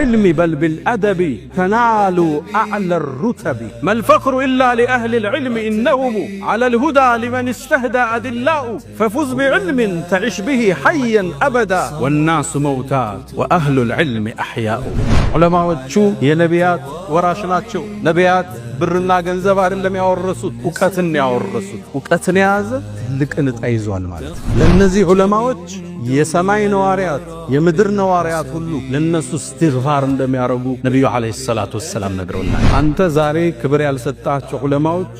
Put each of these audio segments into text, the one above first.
العلم بل بالأدب تنالوا أعلى الرتب ما الفخر إلا لأهل العلم إنهم على الهدى لمن استهدى أدلاء ففز بعلم تعش به حيا أبدا والناس موتات وأهل العلم أحياء علماء وشو يا نبيات وراشنات شو نبيات برنا ገንዘብ አይደለም ያወረሱት ወቀትን ያወረሱት ወቀትን ያዘ ልቅንጥ አይዟል ማለት ለነዚህ ዑለማዎች የሰማይ ነዋሪያት የምድር ነዋሪያት ሁሉ ለነሱ እስትግፋር እንደሚያረጉ ነብዩ አለይሂ ሰላቱ ወሰለም ነግረውናል። አንተ ዛሬ ክብር ያልሰጣቸው ዑለማዎች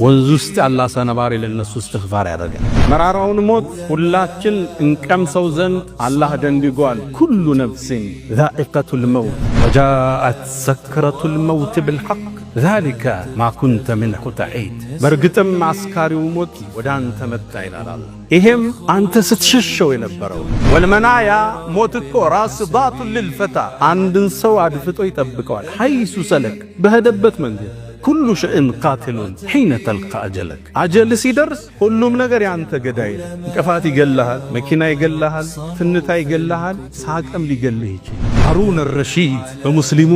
ወንዝ ውስጥ አላህ ሰነባሪ ለነሱ እስትግፋር ያደርጋል። መራራውን ሞት ሁላችን እንቀምሰው ዘንድ አላህ ደንግጓል። ኩሉ ነፍሲን ዛኢቀቱል መውት ወጃአት ሰክረቱል መውት بالحق ذلك ما كنت منه تعيد برغتم عسكريው ሞት ወደ አንተ መጣ ይላል። ይሄም አንተ ስትሸሸው የነበረው ወልመናያ ሞት እኮ ራስዳቱ للفتى አንድን ሰው አድፍጦ ይጠብቀዋል። ሐይሱ ሰለክ በሄደበት መንገድ كل شيء قاتل حين تلقى أجلك أجل سيدرس كلهم ነገር ያንተ ገዳይ እንቅፋት ይገላል፣ መኪና ይገላል፣ ፍንታ ይገላል፣ ሳቅም ሊገልህ ይችላል። ሃሩን الرشيد በሙስሊሙ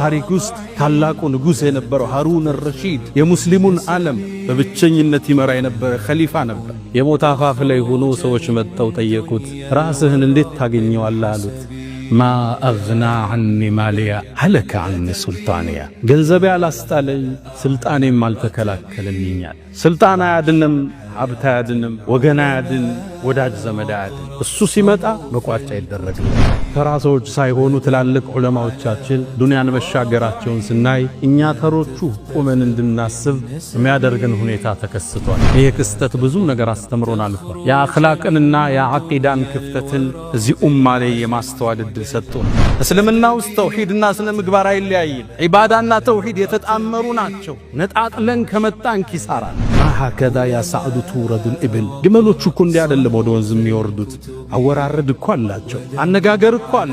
ታሪክ ውስጥ ታላቁ ንጉስ የነበረው ሃሩን الرشيد የሙስሊሙን ዓለም በብቸኝነት ይመራ የነበረ ኸሊፋ ነበር። የሞት አፋፍ ላይ ሆኖ ሰዎች መጥተው ጠየቁት፣ ራስህን እንዴት ታገኘዋለህ አሉት። ما أغنى عني ماليا هلك عني سلطانيا ገንዘቤ አላስጣለኝ ስልጣኔም አልተከላከለኝኛል። ስልጣን አያድንም፣ ሀብት አያድንም፣ ወገን አያድን፣ ወዳጅ ዘመድ አያድን። እሱ ሲመጣ መቋጫ ይደረግልህ። ተራሶች ሳይሆኑ ትላልቅ ዑለማዎቻችን ዱንያን መሻገራቸውን ስናይ እኛ ተሮቹ ቆመን እንድናስብ የሚያደርገን ሁኔታ ተከስቷል። ይሄ ክስተት ብዙ ነገር አስተምሮን አልፏል። የአኽላቅንና የዓቂዳን ክፍተትን እዚህ ኡማ ላይ የማስተዋል እድል ሰጥቶን። እስልምና ውስጥ ተውሂድና ስነ ምግባር አይለያይም። ዒባዳና ተውሂድ የተጣመሩ ናቸው። ነጣጥለን ከመጣን ኪሳራ هكذا يا سعد تورد الإبل ግመሎቹ እኮ እንዲህ አይደለም ወደ ወንዝ የሚወርዱት። አወራረድ እኮ አላቸው፣ አነጋገር እኮ አለ።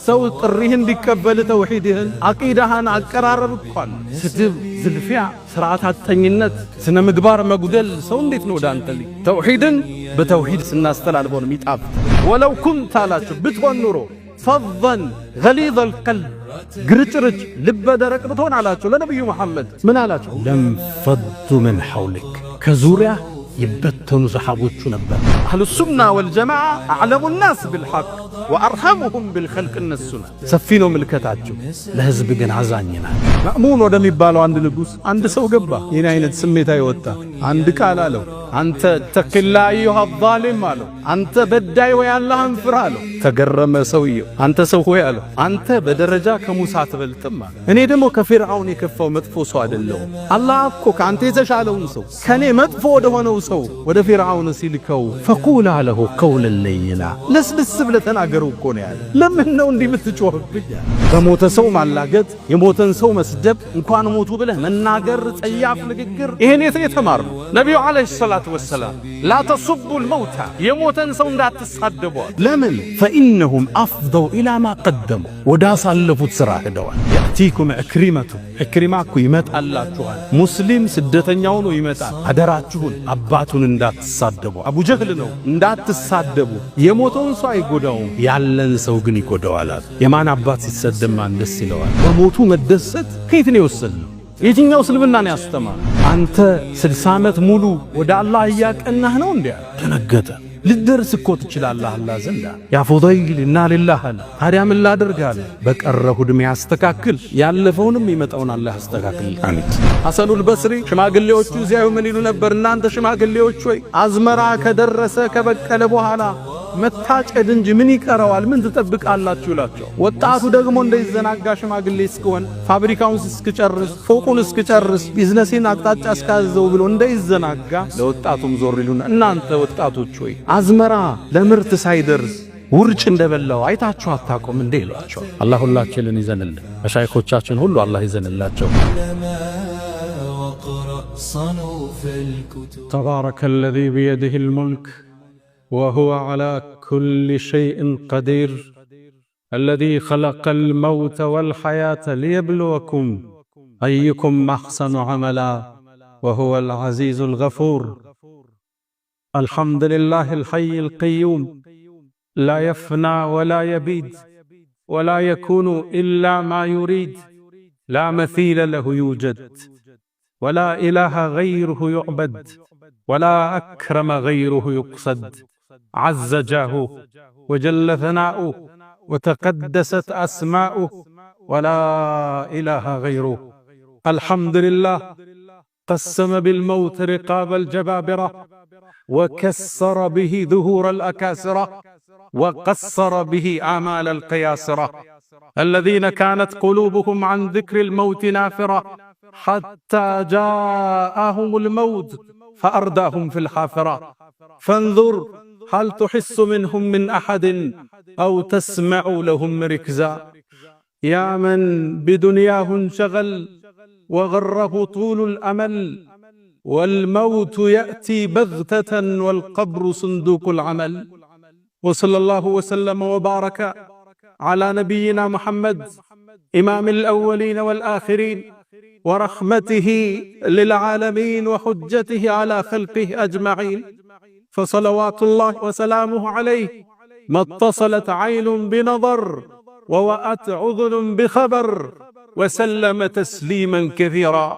ሰው ጥሪህን እንዲቀበል ተውሂድህን አቂዳህን አቀራረብ እኮ አለ። ስድብ፣ ዝልፊያ፣ ስርዓት አጥተኝነት፣ ስነ ምግባር መጉደል ሰው እንዴት ነው ወዳንተ ላይ ተውሂድን በተውሂድ ስናስተላልፈው የሚጣፍ ወለው ኩንተ አላቸው ብትሆን ኑሮ ፈضን غليظ القلب ግርጭርጭ ልበ ደረቅ ብትሆን አላቸው ለነብዩ መሐመድ ምን አላቸው? ለም ፈዱ ምን ሐውልክ ከዙሪያ يبتنوا صحابوቹ ነበር። አህሉ ሱና ወልጀማዓ አዕለሙ الناس بالحق وارحمهم بالخلق النسنا ሰፊ ነው ምልከታቸው፣ ለህዝብ ግን አዛኝና ማእሙን ወደሚባለው አንድ ንጉስ አንድ ሰው ገባ። የኔ አይነት ስሜት አይወጣ አንድ ቃል አለው፣ አንተ ተክላ አዩሃ الظالم አለው፣ አንተ በዳይ ወይ አላህን ፍራ አለው። ተገረመ ሰውየው። አንተ ሰው ሆይ አለው፣ አንተ በደረጃ ከሙሳ ትበልጥም አለው። እኔ ደግሞ ከፊርዓውን የከፋው መጥፎ ሰው አይደለሁም። አላህ እኮ ካንተ የተሻለውን ሰው ከኔ መጥፎ ወደሆነው ሰው ወደ ፊርዓውን ሲልከው ፈቁላ ለሁ ቀውለ ለይላ ለስልስ ብለህ ተናገረው እኮ ነው ያለ። ለምን ነው እንዲህ የምትጮህብኝ? በሞተ ሰው ማላገጥ፣ የሞተን ሰው መስደብ፣ እንኳን ሞቱ ብለህ መናገር፣ ጸያፍ ንግግር ይሄን የተማር ነው። ነብዩ አለይሂ ሰላቱ ወሰላም ላ ተሱቡ الموتى የሞተን ሰው እንዳትሳደቡ። ለምን? فإنهم أفضوا إلى ما قدموا ወዳሳለፉት ስራ ሄደዋል። ያቲኩም እክሪመቱ እክሪማኩ ይመጣላችኋል። ሙስሊም ስደተኛው ነው ይመጣል። አደራችሁን አባቱን እንዳትሳደቡ። አቡ ጀህል ነው እንዳትሳደቡ። የሞተውን ሰው አይጎዳውም፣ ያለን ሰው ግን ይጎዳዋል። የማን አባት ሲሰደብ ማን ደስ ይለዋል? በሞቱ መደሰት ከየት ነው የወሰድነው? የትኛው እስልምና ነው ያስተማረ? አንተ 60 ዓመት ሙሉ ወደ አላህ እያቀናህ ነው እንዴ? ተነገተ ልደርስ እኮ ትችላለህ አላህ ዘንዳ። ያ ፉዳይል እና ሊላህ ታዲያ ምን ላድርጋለ? በቀረሁ ዕድሜ ያስተካክል፣ ያለፈውንም ይመጣውን አላህ ያስተካክል። አሚን። ሐሰኑል በስሪ ሽማግሌዎቹ እዚያው ምን ይሉ ነበር? እናንተ ሽማግሌዎች ሆይ አዝመራ ከደረሰ ከበቀለ በኋላ መታጨድ እንጂ ምን ይቀረዋል? ምን ትጠብቃላችሁ ይላቸው። ወጣቱ ደግሞ እንደይዘናጋ ሽማግሌ እስከሆነ ፋብሪካውን እስከጨርስ ፎቁን እስከጨርስ ቢዝነስን አቅጣጫ እስካዘው ብሎ እንደይዘናጋ ለወጣቱም ዞር ይሉና እናንተ ወጣቶች ሆይ አዝመራ ለምርት ሳይደርስ ውርጭ እንደበላው አይታችሁ አታቆም እንዴ ይሏቸው። አላህ ሁላችንን ይዘንልን፣ መሻይኾቻችን ሁሉ አላህ ይዘንላቸው። تبارك الذي بيده الملك وهو على كل شيء قدير الذي خلق الموت والحياة ليبلوكم أيكم أحسن عملا وهو العزيز الغفور. الحمد لله الحي القيوم لا يفنى ولا يبيد ولا يكون إلا ما يريد، لا مثيل له يوجد، ولا إله غيره يعبد، ولا أكرم غيره يقصد، عز جاهه وجل ثناؤه وتقدست أسماؤه، ولا إله غيره. الحمد لله قسم بالموت رقاب الجبابرة، وكسر به ظهور الأكاسرة، وقصر به آمال القياسرة، الذين كانت قلوبهم عن ذكر الموت نافرة، حتى جاءهم الموت فأرداهم في الحافرة. فانظر هل تحس منهم من أحد أو تسمع لهم ركزا. يا من بدنياه انشغل وغره طول الأمل، والموت يأتي بغتة والقبر صندوق العمل. وصلى الله وسلم وبارك على نبينا محمد إمام الأولين والآخرين، ورحمته للعالمين وحجته على خلقه أجمعين. فصلوات الله وسلامه عليه ما اتصلت عين بنظر ووأت عذن بخبر، وسلم تسليما كثيرا.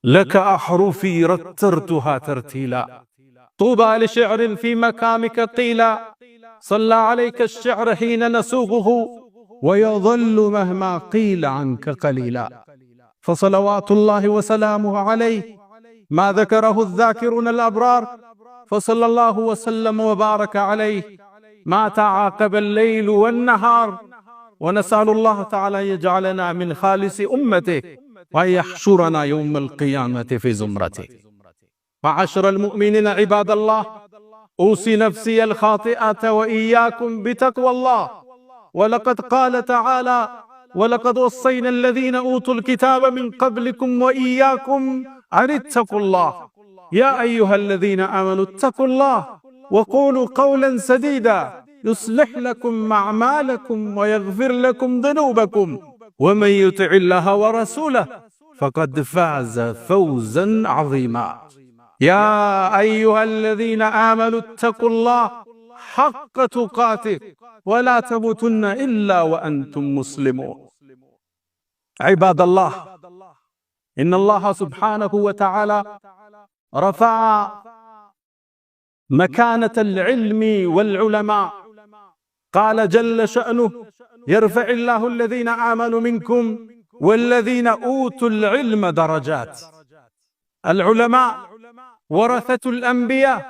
لك أحرفي رترتها ترتيلا، طوبى لشعر في مكامك قيلا، صلى عليك الشعر حين نسوغه، ويظل مهما قيل عنك قليلا. فصلوات الله وسلامه عليه ما ذكره الذاكرون الأبرار، فصلى الله وسلم وبارك عليه ما تعاقب الليل والنهار. ونسأل الله تعالى يجعلنا من خالص أمته، ويحشرنا يوم القيامة في زمرته. معاشر المؤمنين عباد الله، أوصي نفسي الخاطئة وإياكم بتقوى الله. ولقد قال تعالى: ولقد وصينا الذين أوتوا الكتاب من قبلكم وإياكم أن اتقوا الله. يا أيها الذين آمنوا اتقوا الله وقولوا قولا سديدا يصلح لكم أعمالكم ويغفر لكم ذنوبكم، ومن يطع الله ورسوله فقد فاز فوزا عظيما. يا أيها الذين آمنوا اتقوا الله حق تقاته ولا تموتن إلا وأنتم مسلمون. عباد الله، إن الله سبحانه وتعالى رفع مكانة العلم والعلماء. قال جل شأنه: يرفع الله الذين آمنوا منكم والذين أوتوا العلم درجات. العلماء ورثة الأنبياء،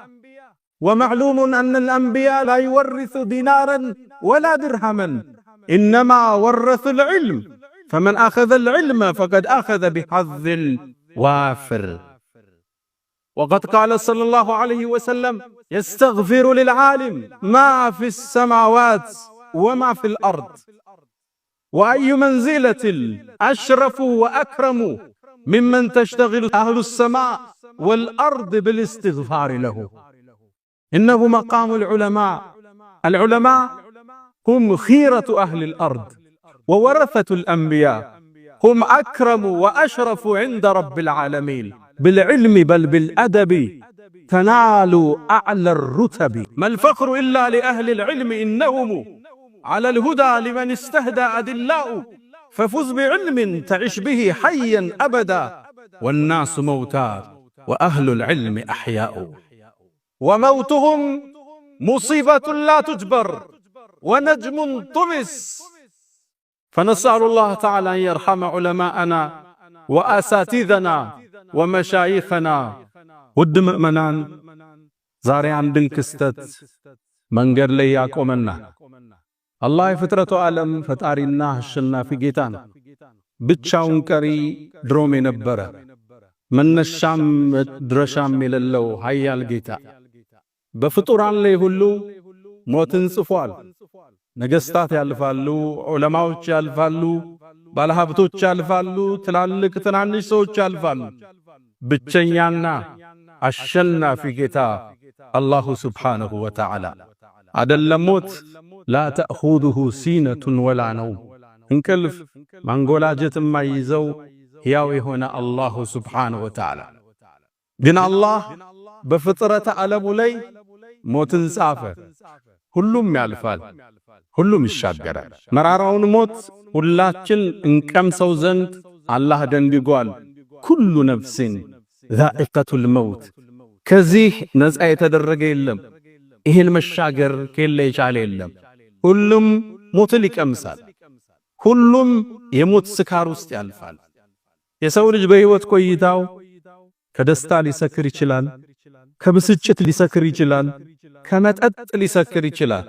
ومعلوم أن الأنبياء لا يورث دينارا ولا درهما، إنما ورثوا العلم، فمن أخذ العلم فقد أخذ بحظ وافر. وقد قال صلى الله عليه وسلم: يستغفر للعالم ما في السماوات وما في الأرض. وأي منزلة أشرف وأكرم ممن تشتغل أهل السماء والأرض بالاستغفار له. إنه مقام العلماء. العلماء هم خيرة أهل الأرض وورثة الأنبياء، هم أكرم وأشرف عند رب العالمين. بالعلم بل بالأدب تنالوا أعلى الرتب. ما الفخر إلا لأهل العلم إنهم على الهدى لمن استهدى أدلاء. ففز بعلم تعش به حيا أبدا، والناس موتى وأهل العلم أحياء. وموتهم مصيبة لا تجبر ونجم طمس. فنسأل الله تعالى أن يرحم علماءنا وأساتذنا ومشايخنا. ود مؤمنان، ዛሬ አንድን ክስተት መንገድ ላይ ያቆመና አላህ የፍጥረቱ ዓለም ፈጣሪና አሸናፊ ጌታ ነው። ብቻውን ቀሪ ድሮም የነበረ መነሻም ድረሻም የሌለው ኃያል ጌታ በፍጡራን ላይ ሁሉ ሞትን ጽፏል። ነገስታት ያልፋሉ፣ ዑለማዎች ያልፋሉ፣ ባለሀብቶች ያልፋሉ፣ ትላልቅ ትናንሽ ሰዎች ያልፋሉ። ብቸኛና አሸናፊ ጌታ አላሁ ሱብሓነሁ ወተዓላ አይደለም ሞት ላ ተእኹዙሁ ሲነቱን ወላ ነውም፣ እንቅልፍ ማንጎላጀት የማይዘው ሕያው የሆነ አላሁ ሱብሓነሁ ወተዓላ። ግን አላህ በፍጥረተ ዓለሙ ላይ ሞትን ጻፈ። ሁሉም ያልፋል። ሁሉም ይሻገራል። መራራውን ሞት ሁላችን እንቀምሰው ዘንድ አላህ ደንግጓል። ኩሉ ነፍሲን ዛኢቀቱል መውት። ከዚህ ነፃ የተደረገ የለም። ይህን መሻገር ከሌለ የቻለ የለም። ሁሉም ሞትን ይቀምሳል። ሁሉም የሞት ስካር ውስጥ ያልፋል። የሰው ልጅ በሕይወት ቆይታው ከደስታ ሊሰክር ይችላል፣ ከብስጭት ሊሰክር ይችላል፣ ከመጠጥ ሊሰክር ይችላል።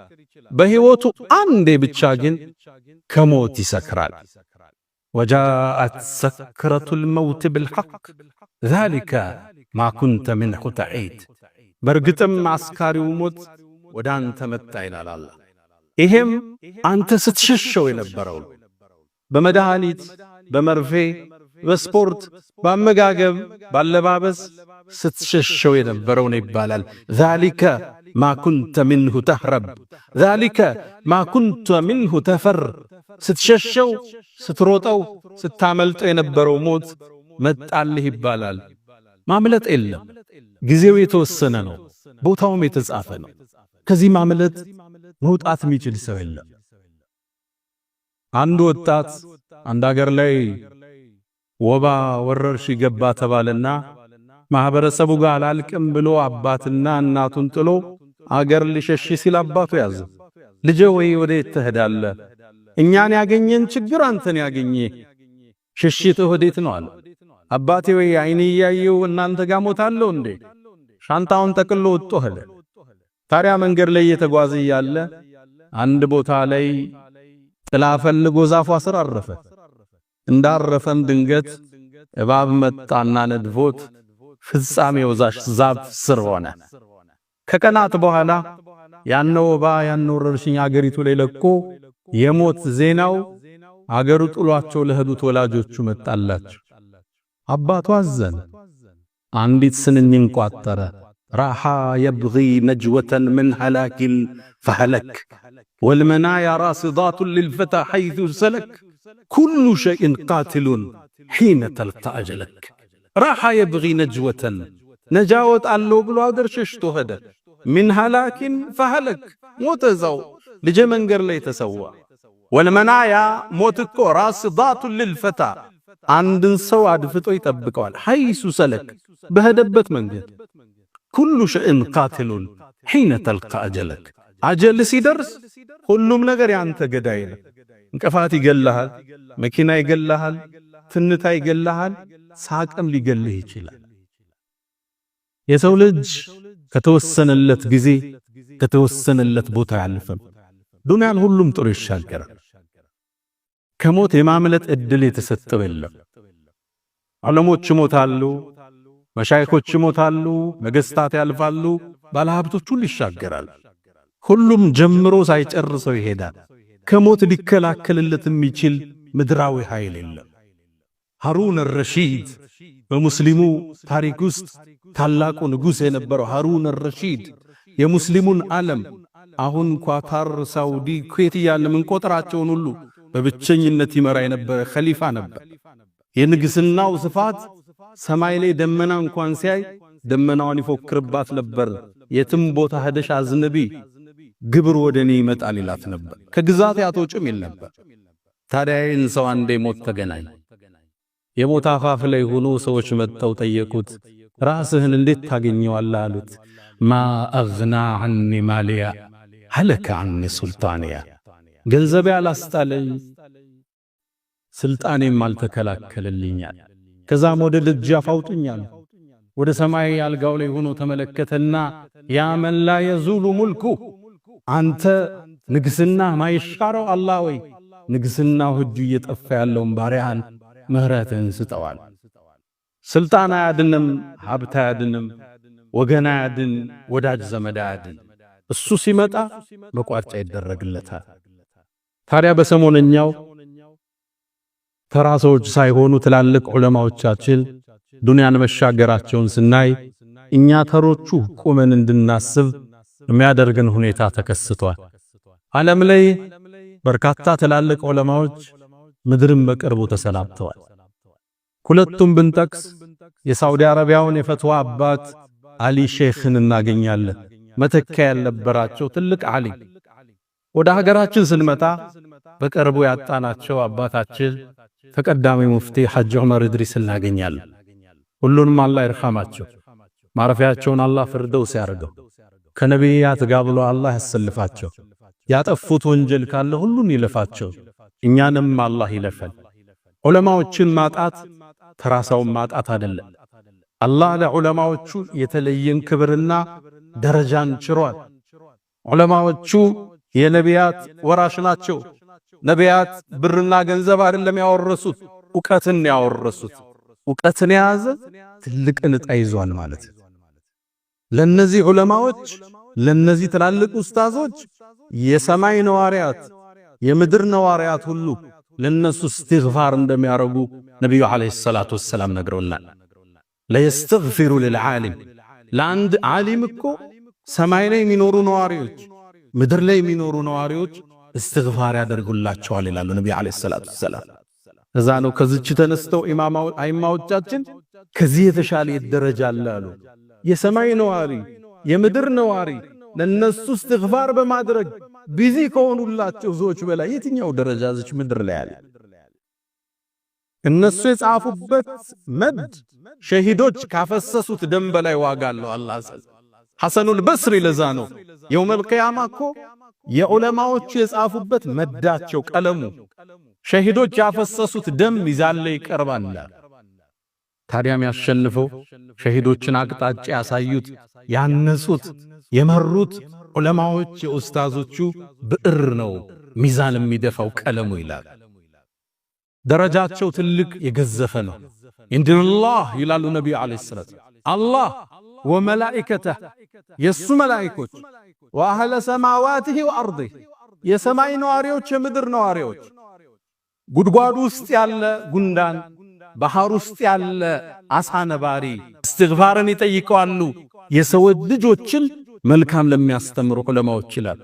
በሕይወቱ አንዴ ብቻ ግን ከሞት ይሰክራል። ወጃአት ሰክረቱል መውት ብልሐቅ ዛሊከ ማ ኩንተ ሚንሁ ተዒድ። በርግጥም አስካሪው ሞት ወደ አንተ መጣ ይላል አላህ። ይሄም አንተ ስትሸሸው የነበረው በመድኃኒት፣ በመርፌ፣ በስፖርት፣ በአመጋገብ፣ ባለባበስ ስትሸሸው የነበረው ነው ይባላል። ዛሊከ ማ ኩንተ ሚንሁ ተህረብ ዛሊከ ማ ኩንተ ሚንሁ ተፈር። ስትሸሸው፣ ስትሮጠው፣ ስታመልጠው የነበረው ሞት መጣልህ ይባላል። ማምለጥ የለም። ጊዜው የተወሰነ ነው፣ ቦታውም የተጻፈ ነው። ከዚህ ማምለጥ መውጣት የሚችል ሰው የለም። አንድ ወጣት አንድ አገር ላይ ወባ ወረርሽኝ ገባ ተባለና ማህበረሰቡ ጋር አላልቅም ብሎ አባትና እናቱን ጥሎ አገር ሊሸሽ ሲል አባቱ ያዘ። ልጄ ወይ ወዴት ትሄዳለህ? እኛን ያገኘን ችግር አንተን ያገኘ፣ ሽሽትህ ወዴት ነው አለ። አባቴ ወይ አይኔ እያየው እናንተ ጋር ሞታለሁ እንዴ? ሻንጣውን ጠቅሎ ወጥቶ ሄደ። ታዲያ መንገድ ላይ እየተጓዘ እያለ አንድ ቦታ ላይ ጥላ ፈልጎ ዛፏ ስር አረፈ። እንዳረፈም ድንገት እባብ መጣና ነድፎት ፍጻሜው ዛፍ ስር ሆነ። ከቀናት በኋላ ያነው ወባ ያነው ወረርሽኝ አገሪቱ ላይ ለቆ የሞት ዜናው አገሩ ጥሏቸው ለሄዱት ወላጆቹ መጣላቸው። አባቱ አዘነ። አንዲት ስንኝ ቋጠረ። ራሓ የብጊ ነጅወተን ምን ሀላኪል ፈሀለክ ወልመናያ ራስዳቱን ልልፈታ ሐይቱ ሰለክ ኩሉ ሸይን ቃትሉን ሒነ ተልቃ አጀለክ። ራሓ የብጊ ነጅወተን ነጃ ወጣለሁ ብሎ አገር ሸሽቶ ሄደ። ምን ሀላኪን ፈሀለክ ሞተ፣ እዛው ልጄ መንገድ ላይ ተሰዋ። ወልመናያ ሞት እኮ ራስዳቱን ልልፈታ አንድን ሰው አድፍጦ ይጠብቀዋል። ሐይሱ ሰለክ በሄደበት መንገድ። ኩሉ ሸይን ቃትሉን ሒነ ተልቃ አጀለክ አጀል ሲደርስ ሁሉም ነገር ያንተ ገዳይ ነው። እንቅፋት ይገላሃል፣ መኪና ይገላሃል፣ ትንታ ይገላሃል፣ ሳቅም ሊገልህ ይችላል። የሰው ልጅ ከተወሰነለት ጊዜ ከተወሰነለት ቦታ ያልፈም ዱንያን ሁሉም ጥሩ ይሻገራል። ከሞት የማምለጥ እድል የተሰጠው የለም። ዓለሞች ይሞታሉ፣ መሻይኾች ይሞታሉ፣ ነገስታት ያልፋሉ፣ ባለሀብቶች ሁሉ ይሻገራል። ሁሉም ጀምሮ ሳይጨርሰው ይሄዳል። ከሞት ሊከላከልለት የሚችል ምድራዊ ኃይል የለም። ሃሩን አልረሺድ በሙስሊሙ ታሪክ ውስጥ ታላቁ ንጉሥ የነበረው ሃሩን አልረሺድ የሙስሊሙን ዓለም አሁን ኳታር፣ ሳውዲ፣ ኩዌት እያልን የምንቆጥራቸውን ሁሉ በብቸኝነት ይመራ የነበረ ኸሊፋ ነበር። የንግስናው ስፋት ሰማይ ላይ ደመና እንኳን ሲያይ ደመናውን ይፎክርባት ነበር። የትም ቦታ ሄደሽ አዝንቢ ግብር ወደኔ ይመጣል ይላት ነበር። ከግዛት ያቶጭም ይል ነበር። ታዲያ ይህን ሰው አንዴ ሞት ተገናኝ። የሞት አፋፍ ላይ ሆኖ ሰዎች መጥተው ጠየቁት፣ ራስህን እንዴት ታገኘዋለህ አሉት። ማ አግና ዐኒ ማሊያ ሀለከ ዐኒ ሱልጣንያ፣ ገንዘቤ አላስጣለኝ፣ ስልጣኔም አልተከላከለልኛል። ከዛም ወደ ደጃፍ አውጡኛል። ወደ ሰማይ አልጋው ላይ ሆኖ ተመለከተና ያ መን ላ የዙሉ ሙልኩ፣ አንተ ንግስና ማይሻረው አላህ ወይ ንግስናው ህጁ እየጠፋ ያለውን ባሪያን ምህረትን ስጠዋል። ስልጣን አያድንም፣ ሀብት አያድንም፣ ወገን አያድን፣ ወዳጅ ዘመድ አያድን። እሱ ሲመጣ መቋጫ ይደረግለታል። ታዲያ በሰሞነኛው ተራ ሰዎች ሳይሆኑ ትላልቅ ዑለማዎቻችን ዱንያን መሻገራቸውን ስናይ እኛ ተሮቹ ቆመን እንድናስብ የሚያደርገን ሁኔታ ተከስቷል። ዓለም ላይ በርካታ ትላልቅ ዑለማዎች ምድርን በቅርቡ ተሰናብተዋል። ሁለቱም ብንጠቅስ የሳውዲ አረቢያውን የፈትዋ አባት አሊ ሼኽን እናገኛለን። መተኪያ ያልነበራቸው ትልቅ ዓሊም። ወደ ሀገራችን ስንመጣ በቅርቡ ያጣናቸው አባታችን ተቀዳሚ ሙፍቲ ሐጅ ዑመር ኢድሪስ እናገኛለን። ሁሉንም አላህ ይርሐማቸው፣ ማረፊያቸውን አላህ ፍርደውስ ያርገው፣ ከነቢያት ጋር ብሎ አላህ ያሰልፋቸው፣ ያጠፉት ወንጀል ካለ ሁሉን ይለፋቸው፣ እኛንም አላህ ይለፈን። ዑለማዎችን ማጣት ተራሳውን ማጣት አይደለም። አላህ ለዑለማዎቹ የተለየን ክብርና ደረጃን ችሯል። ዑለማዎቹ የነቢያት ወራሽ ናቸው። ነቢያት ብርና ገንዘብ አይደለም ያወረሱት፣ ዕውቀትን ያወረሱት። ዕውቀትን የያዘ ትልቅ ዕጣ ይዟል ማለት። ለነዚህ ዑለማዎች ለነዚህ ትላልቅ ኡስታዞች የሰማይ ነዋሪያት የምድር ነዋሪያት ሁሉ ለነሱ እስትግፋር እንደሚያረጉ ነብዩ አለይሂ ሰላቱ ወሰላም ነግረውናል። ለይስተግፊሩ ለልዓሊም ለአንድ ዓሊም እኮ ሰማይ ላይ የሚኖሩ ነዋሪዎች ምድር ላይ የሚኖሩ ነዋሪዎች እስትግፋር ያደርጉላቸዋል ይላሉ ነብዩ አለይሂ ሰላቱ ወሰላም። እዛ ነው ከዚች ተነስተው አይማዎቻችን ከዚህ የተሻለ ደረጃ አሉ። የሰማይ ነዋሪ የምድር ነዋሪ ለነሱ እስትግፋር በማድረግ ቢዚ ከሆኑላቸው ሰዎች በላይ የትኛው ደረጃ እዚች ምድር ላይ አለ? እነሱ የጻፉበት መድ ሸሂዶች ካፈሰሱት ደም በላይ ዋጋ አለው። አላህ ሐሰኑል በስሪ ለዛ ነው የውመል ቂያማ እኮ የዑለማዎቹ የጻፉበት መዳቸው ቀለሙ ሸሂዶች ያፈሰሱት ደም ሚዛን ላይ ይቀርባል። ታዲያም ያሸንፈው ሸሂዶችን አቅጣጫ ያሳዩት ያነጹት የመሩት ዑለማዎች የኡስታዞቹ ብዕር ነው ሚዛን የሚደፋው ቀለሙ ይላል። ደረጃቸው ትልቅ የገዘፈ ነው። ኢንደላህ ይላሉ ነብዩ አለይሂ ሰላቱ አላህ ወመላኢከተህ የሱ መላእክቶች ወአህለ ሰማዋቲሂ ወአርዲሂ የሰማይ ነዋሪዎች የምድር ነዋሪዎች ጉድጓዱ ውስጥ ያለ ጉንዳን ባህር ውስጥ ያለ አሳ ነባሪ እስትግፋርን ይጠይቃሉ የሰው ልጆችን መልካም ለሚያስተምሩ ዑለማዎች ይላል።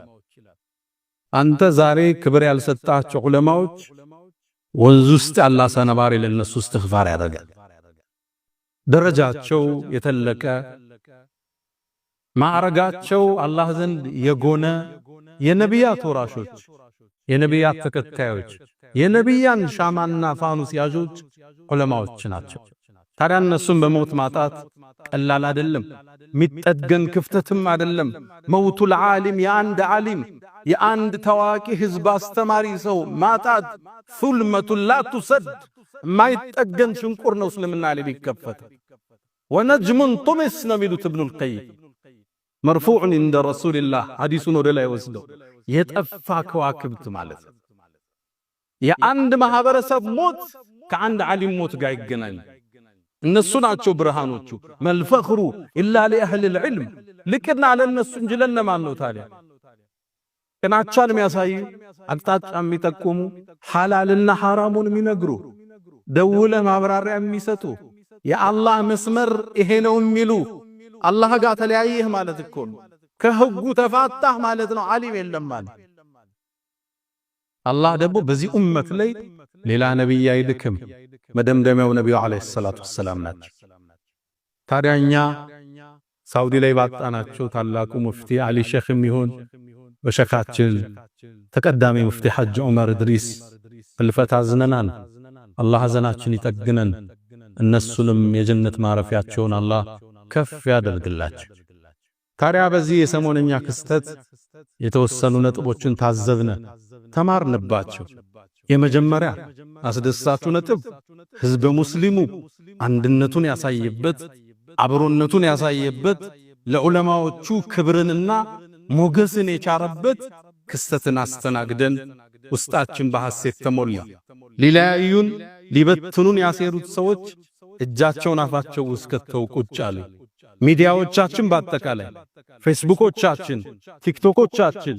አንተ ዛሬ ክብር ያልሰጣቸው ዑለማዎች ወንዝ ውስጥ ያለ አሳ ነባሪ ለነሱ እስትግፋር ያደርጋል። ደረጃቸው የተለቀ ማዕረጋቸው አላህ ዘንድ የጎነ የነቢያት ወራሾች የነቢያት ተከታዮች የነቢያን ሻማና ፋኑስ ያዦች ዑለማዎች ናቸው። ታዲያ እነሱን በሞት ማጣት ቀላል አይደለም፣ ሚጠገን ክፍተትም አይደለም። መውቱል ዓሊም የአንድ ዓሊም የአንድ ታዋቂ ህዝብ አስተማሪ ሰው ማጣት ሱልመቱን ላ ቱሰድ ማይጠገን ሽንቁር ነው። እስልምና ላይ ቢከፈት ወነጅሙን ጡምስ ነው የሚሉት ኢብኑል ቀይም መርፉዕን እንደ ረሱልላህ ሐዲሱን ወደ ላይ ወስደው የጠፋ ከዋክብት ማለት ነው። የአንድ ማህበረሰብ ሞት ከአንድ ዓሊም ሞት ጋር ይገናኝ። እነሱ ናቸው ብርሃኖቹ። መልፈኽሩ ኢላ ለአህሊል ዒልም ልቅና ለነሱ እንጂ ለነማን ነው ታዲያ? ቅናቻን የሚያሳዩ አቅጣጫ የሚጠቁሙ ሐላልና ሐራሙን የሚነግሩ ደውለ ማብራሪያ የሚሰጡ የአላህ መስመር ይሄ ነው የሚሉ አላህ ጋር ተለያየህ ማለት እኮ ነው። ከህጉ ተፋታህ ማለት ነው። ዓሊም የለም ማለት አላህ ደግሞ በዚህ ኡመት ላይ ሌላ ነብይ አይልክም። መደምደሚያው ነብዩ አለይሂ ሰላቱ ወሰላም ናቸው። ታዲያኛ ሳውዲ ላይ ባጣናቸው ታላቁ ሙፍቲ አሊ ሼኽም ይሁን በሸኻችን ተቀዳሚ ሙፍቲ ሐጅ ዑመር ኢድሪስ ህልፈት አዝነናል። አላህ ሐዘናችን ይጠግነን። እነሱንም የጀነት ማረፊያቸውን አላህ ከፍ ያደርግላቸው። ታዲያ በዚህ የሰሞነኛ ክስተት የተወሰኑ ነጥቦችን ታዘብነ፣ ተማርንባቸው። የመጀመሪያ አስደሳቹ ነጥብ ህዝበ ሙስሊሙ አንድነቱን ያሳየበት አብሮነቱን ያሳየበት ለዑለማዎቹ ክብርንና ሞገስን የቻረበት ክስተትን አስተናግደን ውስጣችን በሐሴት ተሞላ። ሊለያዩን ሊበትኑን ያሴሩት ሰዎች እጃቸውን አፋቸው ውስጥ ከተው ቁጭ አሉ። ሚዲያዎቻችን በአጠቃላይ ፌስቡኮቻችን፣ ቲክቶኮቻችን፣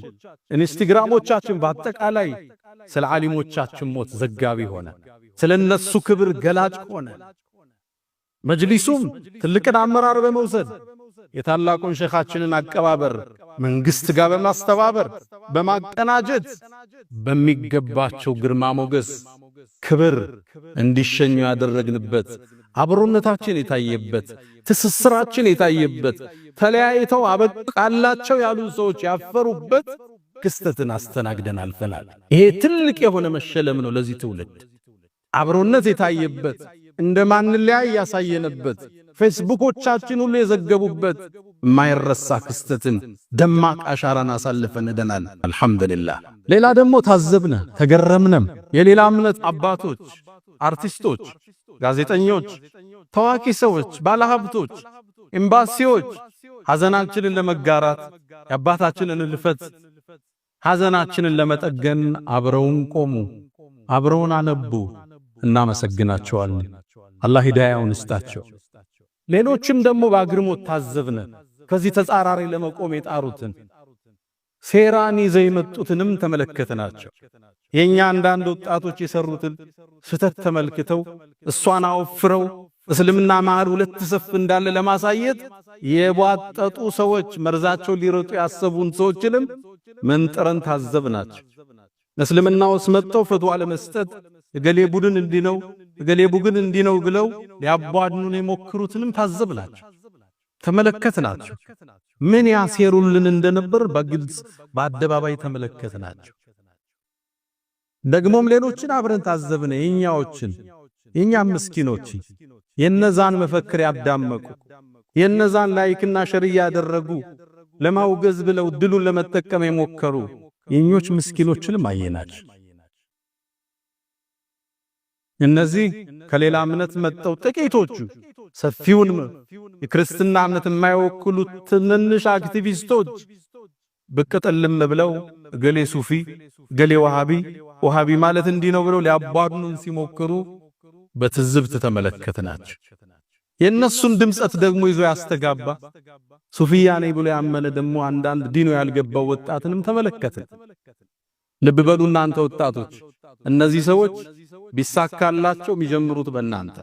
ኢንስታግራሞቻችን በአጠቃላይ ስለ ዓሊሞቻችን ሞት ዘጋቢ ሆነ፣ ስለነሱ ክብር ገላጭ ሆነ። መጅሊሱም ትልቅን አመራር በመውሰድ የታላቁን ሼኻችንን አቀባበር መንግስት ጋር በማስተባበር በማቀናጀት በሚገባቸው ግርማ ሞገስ ክብር እንዲሸኙ ያደረግንበት አብሮነታችን የታየበት ትስስራችን የታየበት ተለያይተው አበቃላቸው ያሉ ሰዎች ያፈሩበት ክስተትን አስተናግደን አልፈናል። ይሄ ትልቅ የሆነ መሸለም ነው ለዚህ ትውልድ። አብሮነት የታየበት እንደማንለያይ ያሳየነበት ፌስቡኮቻችን ሁሉ የዘገቡበት የማይረሳ ክስተትን ደማቅ አሻራን አሳልፈን ደናል። አልሐምዱሊላህ። ሌላ ደግሞ ታዘብነ ተገረምነም የሌላ እምነት አባቶች፣ አርቲስቶች፣ ጋዜጠኞች፣ ታዋቂ ሰዎች፣ ባለሀብቶች፣ ኤምባሲዎች ሐዘናችንን ለመጋራት የአባታችንን ህልፈት ሐዘናችንን ለመጠገን አብረውን ቆሙ፣ አብረውን አነቡ። እናመሰግናቸዋለን። አላህ ሂዳያውን ይስጣቸው። ሌሎችም ደግሞ በአግርሞት ታዘብነ ከዚህ ተጻራሪ ለመቆም የጣሩትን ሴራን ይዘው የመጡትንም ተመለከትናቸው። የኛ አንዳንድ ወጣቶች የሰሩትን ስተት ተመልክተው እሷን አወፍረው እስልምና መሃል ሁለት ሰፍ እንዳለ ለማሳየት የቧጠጡ ሰዎች መርዛቸው ሊረጡ ያሰቡን ሰዎችንም መንጥረን ታዘብናቸው። እስልምና ውስጥ መጥተው ፈትዋ ለመስጠት እገሌ ቡድን እንዲነው እገሌ ቡድን እንዲነው ብለው ሊያቧድኑን የሞክሩትንም ታዘብናቸው፣ ተመለከትናቸው። ምን ያሴሩልን እንደነበር በግልጽ በአደባባይ ተመለከትናቸው። ደግሞም ሌሎችን አብረን ታዘብነ። የኛዎችን የኛም ምስኪኖች የነዛን መፈክር ያዳመቁ የነዛን ላይክና ሸር ያደረጉ ለማውገዝ ብለው ድሉን ለመጠቀም የሞከሩ የኞች ምስኪኖችንም አየናቸው። እነዚህ ከሌላ እምነት መጥተው ጥቂቶቹ ሰፊውን የክርስትና እምነት የማይወክሉት ትንንሽ አክቲቪስቶች ብቅ ጥልም ብለው እገሌ ሱፊ እገሌ ወሃቢ ማለት እንዲህ ነው ብለው ሊያባዱን ሲሞክሩ በትዝብት ተመለከትናቸው። የነሱን ድምጸት ደግሞ ይዞ ያስተጋባ ሱፊያ ነኝ ብሎ ያመነ ደግሞ አንዳንድ ዲኑ ያልገባው ወጣትንም ተመለከትን። ልብ በሉ እናንተ ወጣቶች፣ እነዚህ ሰዎች ቢሳካላቸው የሚጀምሩት በእናንተ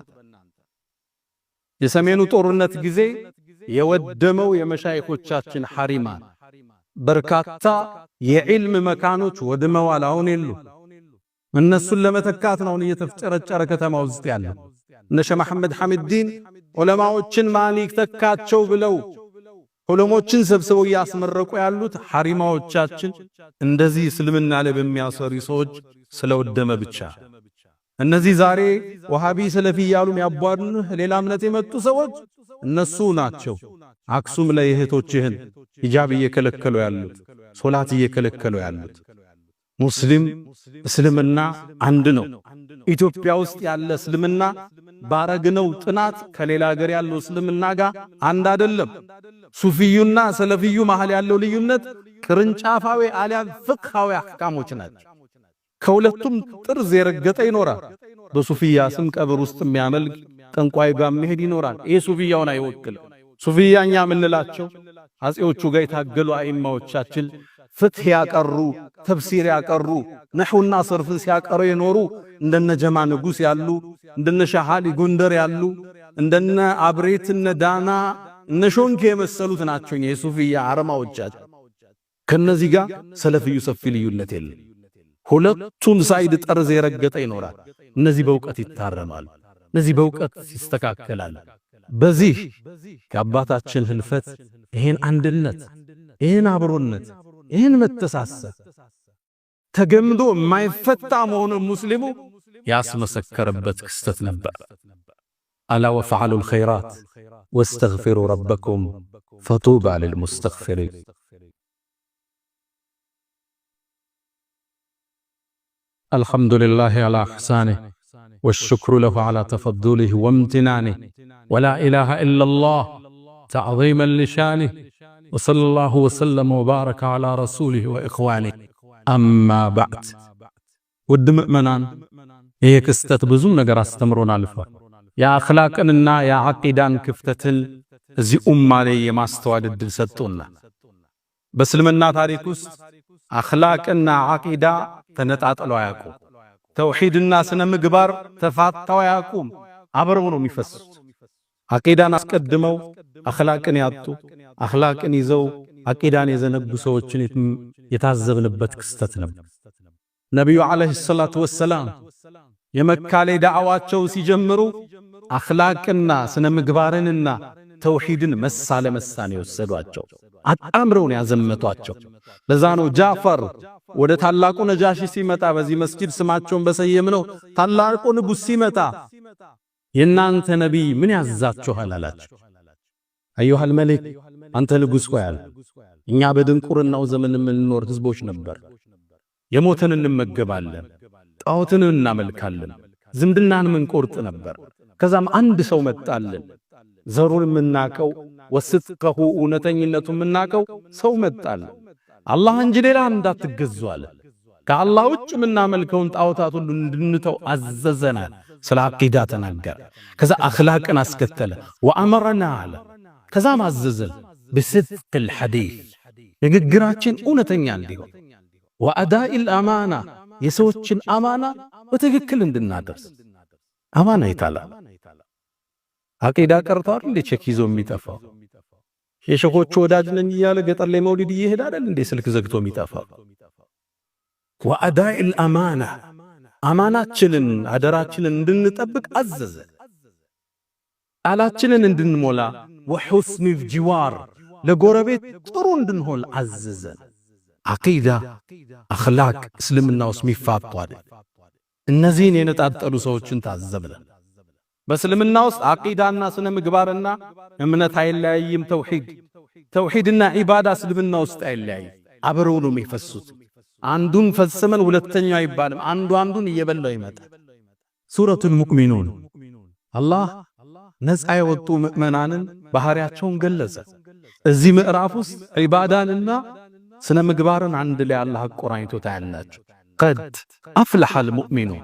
የሰሜኑ ጦርነት ጊዜ የወደመው የመሻይኾቻችን ሐሪማን በርካታ የዕልም መካኖች ወድመዋል። አሁን የሉ። እነሱን ለመተካት ነው እየተፍጨረጨረ ከተማ ውስጥ ያለው። እነ ሸህ መሐመድ ሐሚድዲን ዑለማዎችን ማን ይተካቸው ብለው ዑለሞችን ሰብስበው ያስመረቁ ያሉት ሐሪማዎቻችን እንደዚህ እስልምና ላይ በሚያሰሪ ሰዎች ስለወደመ ብቻ። እነዚህ ዛሬ ወሃቢ ሰለፊ ያሉ የሚያቧድኑህ ሌላ እምነት የመጡ ሰዎች እነሱ ናቸው። አክሱም ላይ እህቶችህን ሂጃብ እየከለከሉ ያሉት፣ ሶላት እየከለከሉ ያሉት። ሙስሊም እስልምና አንድ ነው። ኢትዮጵያ ውስጥ ያለ እስልምና ባረግነው ጥናት ከሌላ ሀገር ያለው እስልምና ጋር አንድ አይደለም። ሱፊዩና ሰለፊዩ መሃል ያለው ልዩነት ቅርንጫፋዊ አሊያም ፍቅሃዊ አህካሞች ናቸው። ከሁለቱም ጥርዝ የረገጠ ይኖራል። በሱፊያ ስም ቀብር ውስጥ የሚያመልክ ጠንቋይ ጋር መሄድ ይኖራል። ይሄ ሱፊያውን አይወክልም። ሱፊያኛ ምንላቸው አጼዎቹ ጋር የታገሉ አይማዎቻችን ፍትህ ያቀሩ፣ ተፍሲር ያቀሩ፣ ነህውና ሰርፍን ሲያቀሩ የኖሩ እንደነ ጀማ ንጉስ ያሉ፣ እንደነ ሻሃሊ ጎንደር ያሉ፣ እንደነ አብሬትነ ዳና እነ ሾንኬ የመሰሉት ናቸው የሱፊያ አረማዎቻችን። ከነዚህ ጋር ሰለፊዩ ሰፊ ልዩነት የለም። ሁለቱም ሳይድ ጠርዝ የረገጠ ይኖራል። እነዚህ በእውቀት ይታረማሉ፣ እነዚህ በእውቀት ይስተካከላሉ። በዚህ ከአባታችን ህልፈት ይሄን አንድነት፣ ይሄን አብሮነት፣ ይሄን መተሳሰብ ተገምዶ የማይፈታ መሆኑን ሙስሊሙ ያስመሰከረበት ክስተት ነበር። አላ ወፈዓሉል ኸይራት ወስተግፊሩ ረበኩም ፈጡባ ሊልሙስተግፊሪን። አልሐምዱሊላሂ ዐላ ኢሕሳኒህ ወሽክሩ ለሁ ዐላ ተፈዱሊህ ወምትናኒህ ወላ ኢላሃ ኢለላህ ተዕዚመን ሊሻኒህ ወሰለላሁ ወሰለም ወባረከ ዐላ ረሱሊህ ወኢኽዋኒህ። አማ ባዕድ። ውድ ምእመናን፣ ይህ ክስተት ብዙ ነገር አስተምሮን አልፏል። የአኽላቅንና የዓቂዳን ክፍተትን እዚህ ኡማ ላይ የማስተዋል ዕድል ሰጥቶናል። በእስልምና ታሪክ ውስጥ አኽላቅና ዓቂዳ ተነጣጥለው አያውቁም። ተውሂድና ስነ ምግባር ተፋታው አያውቁም። አብረው ነው የሚፈስሱት። ዓቂዳን አስቀድመው አኽላቅን ያጡ፣ አኽላቅን ይዘው ዓቂዳን የዘነጉ ሰዎችን የታዘብንበት ክስተት ነበር። ነቢዩ ዓለይሂ ሰላቱ ወሰላም የመካ ላይ ዳዕዋቸው ሲጀምሩ አኽላቅና ስነ ምግባርንና ተውሂድን መሳ ለመሳ ነው የወሰዷቸው። አጣምረውን ያዘመቷቸው። ለዛ ነው ጃፈር ወደ ታላቁ ነጃሺ ሲመጣ በዚህ መስጊድ ስማቸውን በሰየምነው ታላቁ ንጉስ ሲመጣ የናንተ ነብይ ምን ያዛችኋል አላቸው። አዩሃል መሊክ አንተ ንጉስ ሆይ አለ፣ እኛ በድንቁርናው ዘመን የምንኖር ህዝቦች ነበር። የሞተን እንመገባለን፣ ጣዖትን እናመልካለን፣ ዝምድናን ምንቆርጥ ነበር። ከዛም አንድ ሰው መጣልን፣ ዘሩን የምናቀው ወስጥቀሁ እውነተኝነቱን የምናቀው ሰው መጣልን። አላህ እንጂ ሌላ እንዳትገዙ አለ። ከአላህ ውጭ የምናመልከውን ጣዖታት ሁሉ እንድንተው አዘዘናል። ስለ አቂዳ ተናገረ። ከዛ አኽላቅን አስከተለ። ወአመረና አለ። ከዛም አዘዘን ብስድቅል ሐዲስ ንግግራችን እውነተኛ እንዲሆን፣ ወአዳኢል አማና የሰዎችን አማና በትክክል እንድናደርስ። አማና ይታላል አቂዳ ቀርቷል እንዴ ቼክ ይዞ የሚጠፋው? የሸኾቹ ወዳጅ ነኝ እያለ ገጠር ላይ መውሊድ እየሄደ አይደል እንዴ ስልክ ዘግቶ የሚጠፋው? ወአዳኢል አማና አማናችንን አደራችንን እንድንጠብቅ አዘዘ። ቃላችንን እንድንሞላ ወሑስኒል ጂዋር ለጎረቤት ጥሩ እንድንሆን አዘዘን። አቂዳ አኽላቅ እስልምና ውስጥ የሚፋጡ አይደል። እነዚህን የነጣጠሉ ሰዎችን ታዘብነ። በእስልምና ውስጥ አቂዳና ስነ ምግባርና እምነት አይለያይም። ተውሂድና ዒባዳ እስልምና ውስጥ አይለያይም። አብረው ነው የሚፈሱት። አንዱን ፈጽመን ሁለተኛው አይባልም። አንዱን እየበላው ይመጣል። ሱረቱል ሙእሚኑን አላህ ነፃ የወጡ ምእመናንን ባህሪያቸውን ገለጸ። እዚህ ምዕራፍ ውስጥ ዒባዳንና ስነ ምግባርን አንድ ላይ አላህ አቆራኝቶ ታያላችሁ። ቀድ አፍለሐል ሙእሚኑን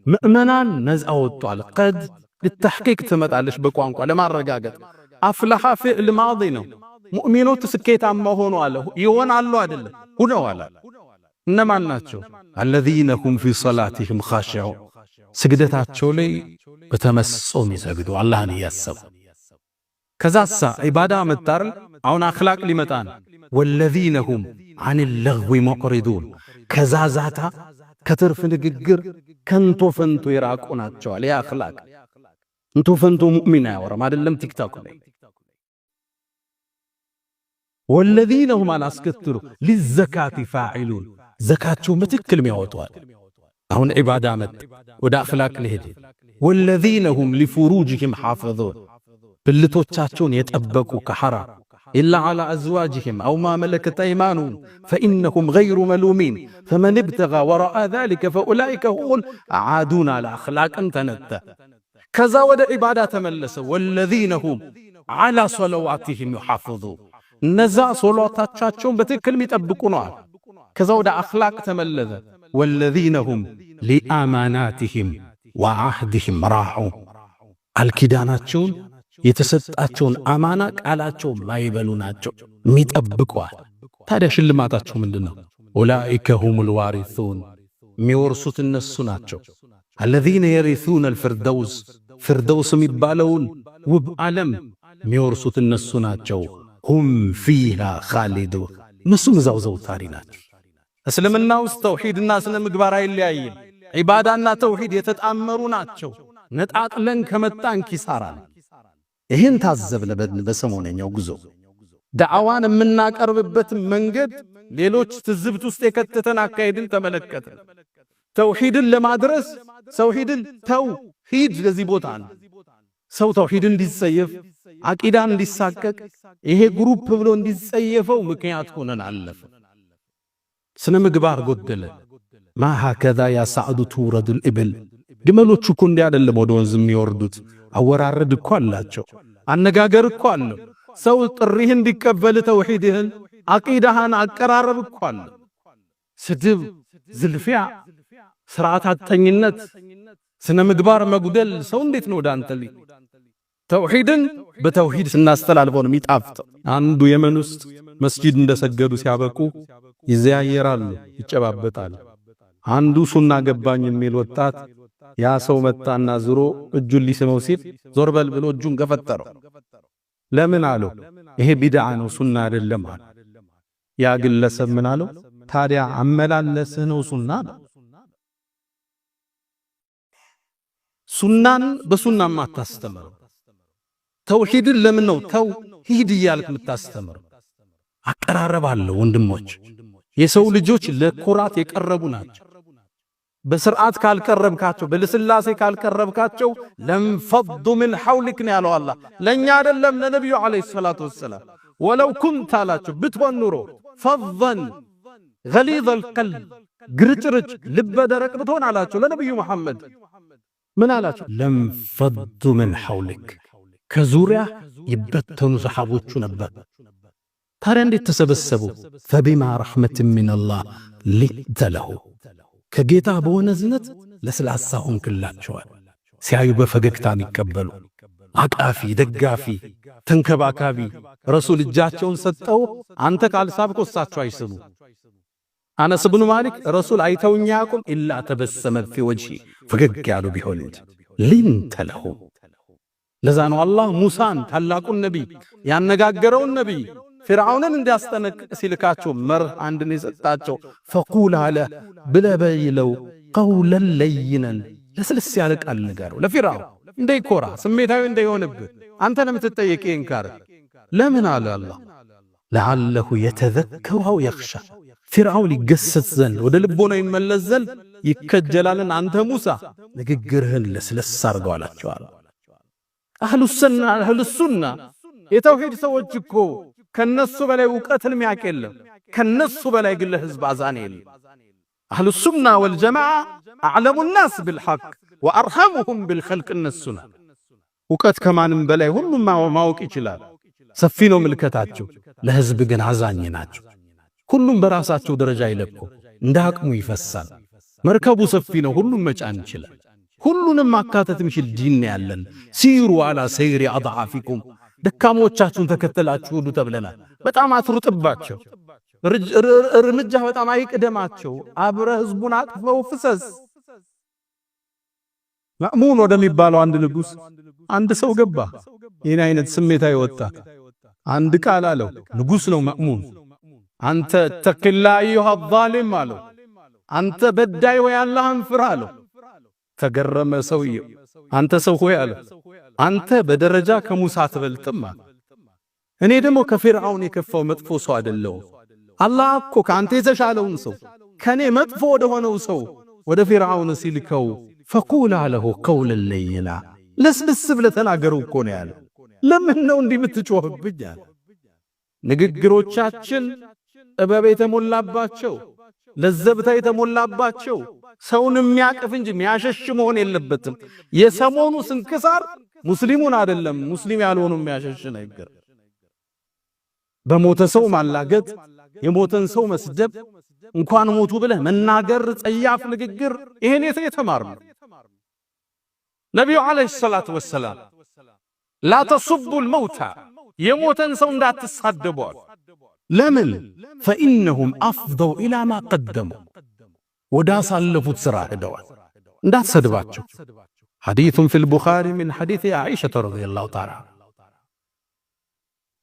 ምእመናን ነፃ ወጥቷል። ቀድ ልተሕቂቅ ትመጣለች በቋንቋ ለማረጋገጥ። አፍለሐ ፊዕል ማዲ ነው። ሙእሚኖች ስኬታማ ሆኖ አለ ይሆናሉ አይደለም ሁነዋል። እነማን ናቸው? አለዚነ ሁም ፊ ሰላቲሂም ኻሺዑን ስግደታቸው ላይ በተመስጦም ይሰግዱ አላህን እያሰቡ። ከዛሳ ዒባዳ መጣር አሁን አኽላቅ ሊመጣ ነው። ወለዚነ ሁም ዐኒል ለግዊ ሙዕሪዱን ከዛዛታ ከትርፍ ንግግር ከንቶ ፈንቶ የራቁ ናቸው አለ። ያ አኽላቅ እንቶ ፈንቶ ሙእሚን አያወራም አይደለም ቲክቶክ ላይ። ወለዚነ ሁም አላስከትሉ ሊዘካቲ ፋዒሉን ዘካቸውን በትክክል የሚያወጡዋል። አሁን ዒባዳ መጥ ወደ አኽላቅ ልሄድ። ወለዚነ ሁም ሊፉሩጅሂም ሓፊዙን ብልቶቻቸውን የጠበቁ ከሐራም ኢላ ዐላ አዝዋጅሂም አው ማ መለከት አይማኑሁም ፈኢነሁም ገይሩ መሉሚን ፈመን ብተጋ ወረአ ዛሊከ ፈኡላኢከ ሁሙል ዓዱን አለ። አኽላቅን ተነተ። ከዛ ወደ ዒባዳ ተመለሰ። ወለዚነ ሁም ዐላ ሰለዋቲሂም ዩሓፊዙን እነዛ ሶላታቸውን በትክክል የሚጠብቁ ነው። ከዛ ወደ አኽላቅ ተመለሰ። ወለዚነ ሁም ሊአማናቲሂም ወዐህዲሂም ራዑን አልኪዳናቸውን የተሰጣቸውን አማና ቃላቸውን ማይበሉ ናቸው የሚጠብቁዋል። ታዲያ ሽልማታቸው ምንድነው? ኡላኢከ ሁሙል ዋሪሱን የሚወርሱት እነሱ ናቸው። አለዚነ የሪሱነ አልፊርደውስ ፊርደውስ የሚባለውን ውብ ዓለም የሚወርሱት እነሱ ናቸው። ሁም ፊሃ ኻሊዱን እነሱም እዛው ዘውታሪ ናቸው። እስልምና ውስጥ ተውሂድና ስነ ምግባር አይለያይም። ዒባዳና ተውሂድ የተጣመሩ ናቸው። ነጣጥለን ከመጣን ኪሳራ ነው። ይህን ታዘብነ በሰሞነኛው ጉዞ ዳዕዋን የምናቀርብበት መንገድ ሌሎች ትዝብት ውስጥ የከተተን አካሄድን ተመለከተ። ተውሂድን ለማድረስ ተውሂድን ተውሂድ ለዚህ ቦታ ነው። ሰው ተውሂድን እንዲጸየፍ አቂዳን እንዲሳቀቅ ይሄ ግሩፕ ብሎ እንዲጸየፈው ምክንያት ሆነን አለፈ። ስነ ምግባር ጎደለ። ማ ሀከዛ ያ ሳዕዱ ትውረዱል ኢብል ግመሎቹ እኮ እንዲህ አይደለም ወደ ወንዝ የሚወርዱት። አወራረድ እኮ አላቸው። አነጋገር እኮ አለው። ሰው ጥሪህ እንዲቀበል ተውሂድህን አቂዳህን አቀራረብ እኮ አለ። ስድብ፣ ዝልፊያ፣ ስርዓት አጠኝነት፣ ስነ ምግባር መጉደል ሰው እንዴት ነው ዳንተ ላይ ተውሂድን በተውሂድ ስናስተላልፈው ነው የሚጣፍጠው። አንዱ የመን ውስጥ መስጂድ እንደሰገዱ ሲያበቁ ይዘያየራሉ፣ ይጨባበጣሉ። አንዱ ሱና ገባኝ የሚል ወጣት ያ ሰው መጣና ዝሮ እጁን ሊስመው ሲል ዞር በል ብሎ እጁን ገፈጠረው። ለምን አለው? ይሄ ቢድዓ ነው ሱና አይደለም አለ። ያ ግለሰብ ምን አለው? ታዲያ አመላለስህ ነው ሱና ነው። ሱናን በሱናማ አታስተምረው። ተውሂድን ለምን ነው ተውሂድ እያልክ የምታስተምረው? አቀራረብ አለው ወንድሞች። የሰው ልጆች ለኩራት የቀረቡ ናቸው። በስርዓት ካልቀረብካቸው በልስላሴ ካልቀረብካቸው ለምፈዱ ምን ሐውልክ ነው ያለው አላህ። ለኛ አይደለም ለነብዩ አለይሂ ሰላቱ ወሰለም ወለው ኩንተ አላቸው ብትሆን ኑሮ ፈዘን ገሊዘ አልቀልብ ግርጭርጭ ልበ ደረቅ ብትሆን አላቸው ለነብዩ መሐመድ ምን አላቸው? ለምፈዱ ምን ሐውልክ ከዙሪያ ይበተኑ ሰሐቦቹ ነበር። ታዲያ እንዴት ተሰበሰቡ? ፈቢማ ረሕመትን ሚነላህ ሊንተ ለሁ ከጌታ በሆነ ዝነት ለስላሳ ሆንክላቸዋል። ሲያዩ በፈገግታ የሚቀበሉ አቃፊ ደጋፊ ተንከባካቢ ረሱል እጃቸውን ሰጠው አንተ ካልሳብኮ እሳቸው አይስሙ። አነስ ብኑ ማሊክ ረሱል አይተውኛ ያቁም ኢላ ተበሰመ ፊ ወጅሂ ፈገግ ያሉ ቢሆን ሊንተ ለሁ። ለዛ ነው አላህ ሙሳን ታላቁን ነቢይ ያነጋገረውን ነቢይ ፍርዓውንን እንዲያስጠነቅቅ ሲልካቸው መርህ አንድን የሰጣቸው ፈቁል አለ ብለበይለው ቀውለን ለይነን ለስልስ ያለ ቃል ንገረው ለፊርዓውን እንዳይኮራ ስሜታዊ እንዳይሆንብህ አንተ ለምትጠየቅ ይንካር ለምን አለ አላህ ለዓለሁ የተዘከሩ አው የኽሻ ፍርዓውን ሊገሰጽ ዘንድ ወደ ልቦና ይመለስ ዘንድ ይከጀላልን አንተ ሙሳ ንግግርህን ለስለስ አድርገው አላቸው። አህሉ ሱና የተውሂድ ሰዎች እኮ ከነሱ በላይ ዕውቀትን የሚያውቅ የለም። ከነሱ በላይ ግን ለህዝብ አዛን የለም። አህሉ ሱና ወልጀማዓ አዕለሙ ናስ ቢልሐቅ ወአርሐሙሁም ቢልኸልቅ እነሱና ዕውቀት ከማንም በላይ ሁሉም ማወቅ ይችላል። ሰፊ ነው ምልከታቸው፣ ለህዝብ ግን አዛኝ ናቸው። ሁሉም በራሳቸው ደረጃ ይለቁ እንደ አቅሙ ይፈሳል። መርከቡ ሰፊ ነው፣ ሁሉም መጫን ይችላል። ሁሉንም ማካተት የሚችል ዲን ያለን ሲሩ አላ ሰይሪ አድዓፊኩም ደካሞቻችሁን ተከተላችሁ ሁሉ ተብለናል። በጣም አትሩጥባቸው፣ እርምጃ በጣም አይቅደማቸው። አብረ ህዝቡን አቅፈው ፍሰስ። ማእሙን ወደሚባለው አንድ ንጉስ አንድ ሰው ገባ። ይህን አይነት ስሜታ ይወጣ አንድ ቃል አለው። ንጉስ ነው ማእሙን። አንተ ተቅላ አዩሃ ዛሊም አለው። አንተ በዳይ ወይ አላህን ፍራ አለው። ተገረመ ሰውየው። አንተ ሰው ሆይ አለ አንተ በደረጃ ከሙሳ አትበልጥም አለ። እኔ ደግሞ ከፊርዓውን የከፋው መጥፎ ሰው አይደለሁም። አላህ እኮ ካንተ የተሻለውን ሰው ከኔ መጥፎ ወደ ሆነው ሰው ወደ ፊርዓውን ሲልከው ፈቁል አለሁ ቀውለን ለይና ለስልስ ብለህ ተናገረው እኮ ነው ያለው። ለምን ነው እንዲህ የምትጮህብኝ አለ። ንግግሮቻችን ጥበብ የተሞላባቸው ለዘብታ የተሞላባቸው ሰውን የሚያቅፍ እንጂ የሚያሸሽ መሆን የለበትም። የሰሞኑ ስንክሳር ሙስሊሙን አይደለም ሙስሊም ያልሆኑ የሚያሸሽ ነገር። በሞተ ሰው ማላገጥ፣ የሞተን ሰው መስደብ፣ እንኳን ሞቱ ብለህ መናገር፣ ጸያፍ ንግግር ይሄን የተማርነው ነብዩ አለይሂ ሰላቱ ወሰላም ላ ተሱቡል መውታ የሞተን ሰው እንዳትሳደቡ። ለምን? ፈኢነሁም አፍደው ኢላ ማ ቀደሙ ወዳ ሳለፉት ስራ ሄደዋል። እንዳትሰድባቸው። ሐዲሱን ፊል ቡኻሪ ሚን ሐዲስ ዓኢሻ ረዲየላሁ ተዓላ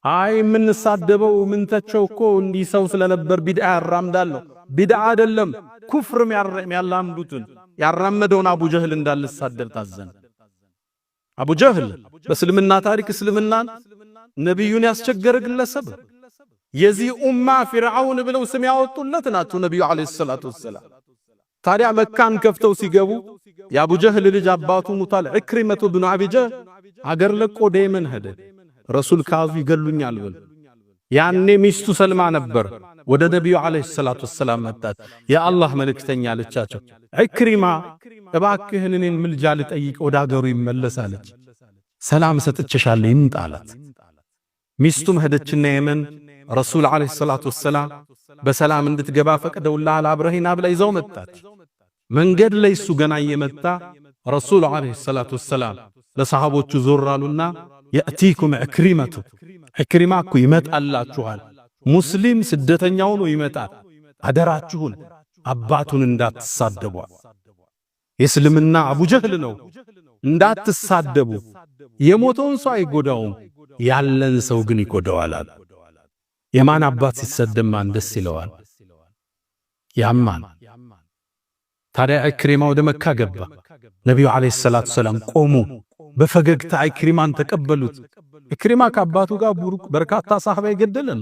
አይ የምንሳደበው ምንተቸው እኮ እንዲህ ሰው ስለነበር ቢድዓ ያራምዳለሁ። ቢድዓ አይደለም ኩፍር የሚያላምዱትን ያራመደውን አቡ ጀህል እንዳልሳደብ ታዘን። አቡ ጀህል በእስልምና ታሪክ እስልምናን ነቢዩን ያስቸገረ ግለሰብ የዚህ ኡማ ፊርዓውን ብለው ስም ያወጡለት ናቸው ነቢዩ አለይሂ ሰላቱ ወሰላም። ታዲያ መካን ከፍተው ሲገቡ የአቡ ጀህል ልጅ አባቱ ሙታል ኢክሪመቱ ብኑ አቢ ጀህል አገር ለቆ ደየመን ሄደ። ረሱል ካዙ ይገሉኛል ብሎ ያኔ ሚስቱ ሰልማ ነበር። ወደ ነቢዩ አለይሂ ሰላቱ ወሰላም መጣች። የአላህ መልእክተኛ አለቻቸው ኢክሪማ እባክህን እኔን ምልጃ ልጠይቅ ወደ አገሩ ይመለሳለች። ሰላም ሰጥቼሻለሁ ይምጣ አላት። ሚስቱም ሄደችና የመን ረሱል አለይሂ ሰላቱ ወሰላም በሰላም እንድትገባ ፈቅደውልሃል አብረሂና ብላ ይዘው መጣች። መንገድ ላይ እሱ ገና እየመጣ ረሱል አለይሂ ሰላቱ ወሰላም ለሰሃቦቹ ዞር አሉና የእቲኩም ኢክሪመቱ ኢክሪማ እኮ ይመጣላችኋል። ሙስሊም ስደተኛው ነው ይመጣል። አደራችሁን አባቱን እንዳትሳደቡ። የእስልምና አቡ ጀህል ነው እንዳትሳደቡ። የሞተውን ሰው አይጎዳውም፣ ያለን ሰው ግን ይጎዳዋል። የማን አባት ሲሰደብ ማን ደስ ይለዋል? ያማን። ታዲያ ኢክሪማ ወደ መካ ገባ። ነቢዩ አለይሂ ሰላቱ ሰላም ቆሙ። በፈገግታ ኢክሪማን ተቀበሉት። ኢክሪማ ከአባቱ ጋር ቡሩክ በርካታ ሰሃባ ይገደለን።